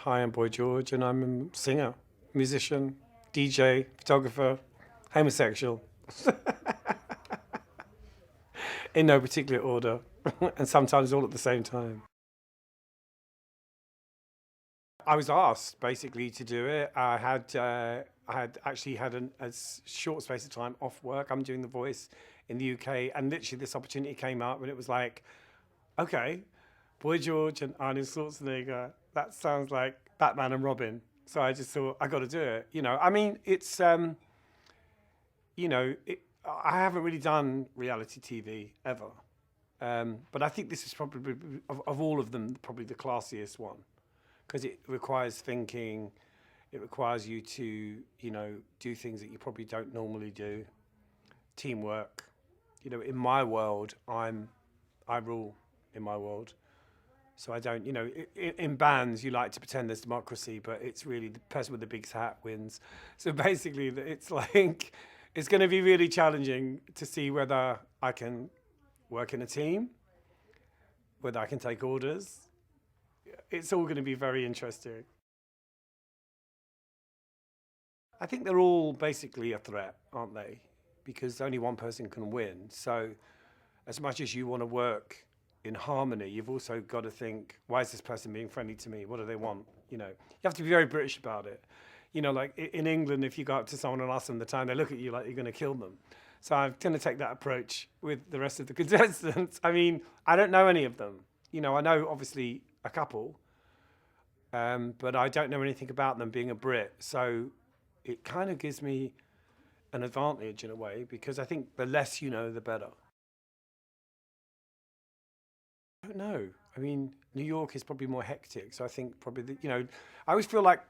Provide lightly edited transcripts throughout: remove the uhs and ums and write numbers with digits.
Hi, I'm Boy George, and I'm a singer, musician, DJ, photographer, homosexual, in no particular order, and sometimes all at the same time. I was asked basically to do it. I had actually had a short space of time off work. I'm doing The Voice in the UK, and literally this opportunity came up, and it was like, okay, Boy George and Arnold Schwarzenegger. That sounds like Batman and Robin. So I just thought I got to do it. I mean, it's I haven't really done reality TV ever, but I think this is probably of all of them probably the classiest one because it requires thinking. It requires you to do things that you probably don't normally do. Teamwork. In my world, I rule in my world. So I don't, in bands, you like to pretend there's democracy, but it's really the person with the big hat wins. So basically, it's like, it's going to be really challenging to see whether I can work in a team, whether I can take orders. It's all going to be very interesting. I think they're all basically a threat, aren't they? Because only one person can win. So as much as you want to work in harmony, you've also got to think, why is this person being friendly to me? What do they want? You have to be very British about it. Like in England, if you go up to someone and ask them the time, they look at you like you're going to kill them. So I'm going to take that approach with the rest of the contestants. I mean, I don't know any of them. I know obviously a couple, but I don't know anything about them being a Brit. So it kind of gives me an advantage in a way, because I think the less you know, the better. I don't know. I mean, New York is probably more hectic, so I think probably I always feel like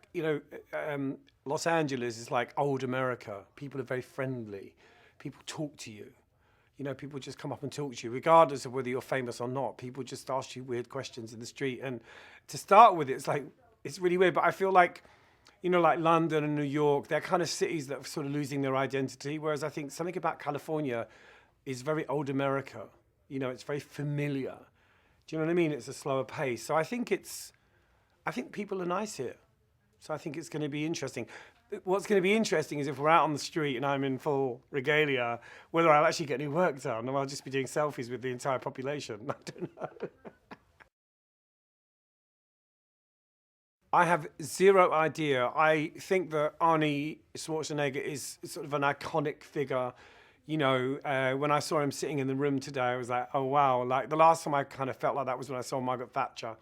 Los Angeles is like old America. People are very friendly. People talk to you. People just come up and talk to you, regardless of whether you're famous or not. People just ask you weird questions in the street, and to start with, it's really weird. But I feel like like London and New York, they're kind of cities that are sort of losing their identity. Whereas I think something about California is very old America. It's very familiar. Do you know what I mean? It's a slower pace. So I think people are nice here. So I think it's going to be interesting. What's going to be interesting is if we're out on the street and I'm in full regalia, whether I'll actually get any work done or I'll just be doing selfies with the entire population. I don't know. I have zero idea. I think that Arnie Schwarzenegger is sort of an iconic figure. When I saw him sitting in the room today, I was like, oh, wow. Like the last time I kind of felt like that was when I saw Margaret Thatcher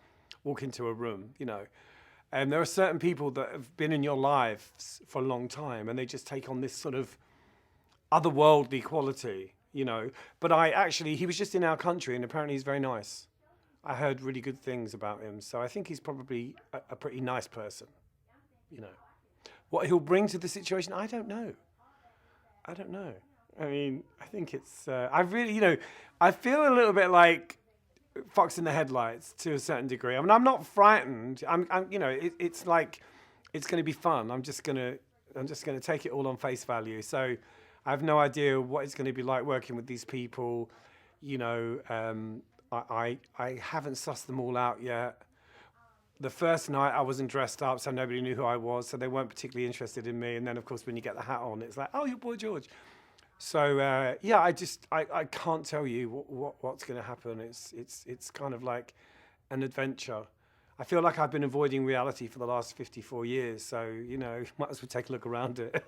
walk into a room, And there are certain people that have been in your lives for a long time and they just take on this sort of otherworldly quality, But he was just in our country and apparently he's very nice. I heard really good things about him. So I think he's probably a pretty nice person, What he'll bring to the situation, I don't know. I mean, I think it's, I really, I feel a little bit like fox in the headlights to a certain degree. I mean, I'm not frightened. It's like, it's going to be fun. I'm just going to take it all on face value. So I have no idea what it's going to be like working with these people. I haven't sussed them all out yet. The first night I wasn't dressed up, so nobody knew who I was, so they weren't particularly interested in me. And then, of course, when you get the hat on, it's like, oh, you're Boy George. So I can't tell you what's going to happen. It's kind of like an adventure. I feel like I've been avoiding reality for the last 54 years, so might as well take a look around it,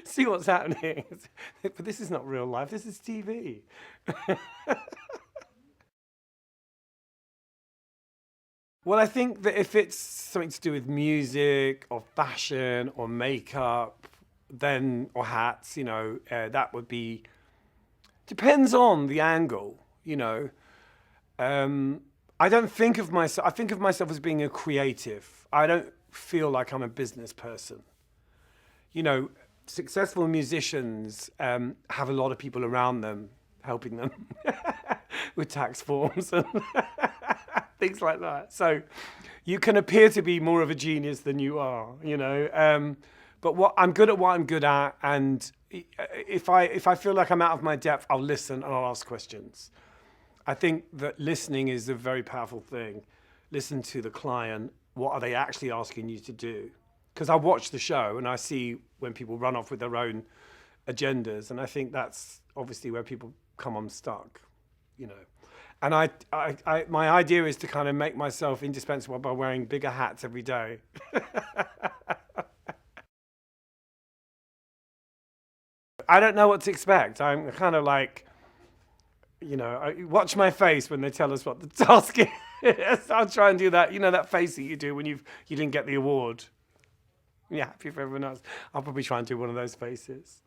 see what's happening. But this is not real life. This is TV. Well, I think that if it's something to do with music or fashion or makeup, or hats, that would be, depends on the angle, I don't think of myself, I think of myself as being a creative. I don't feel like I'm a business person. Successful musicians have a lot of people around them helping them with tax forms and things like that. So you can appear to be more of a genius than you are, But I'm good at, and if I feel like I'm out of my depth, I'll listen and I'll ask questions. I think that listening is a very powerful thing. Listen to the client, what are they actually asking you to do? Because I watch the show and I see when people run off with their own agendas, and I think that's obviously where people come unstuck, you know. And my idea is to kind of make myself indispensable by wearing bigger hats every day. I don't know what to expect. I'm kind of like, you know, watch my face when they tell us what the task is. I'll try and do that. You know, that face that you do when you didn't get the award. You're happy for everyone else. I'll probably try and do one of those faces.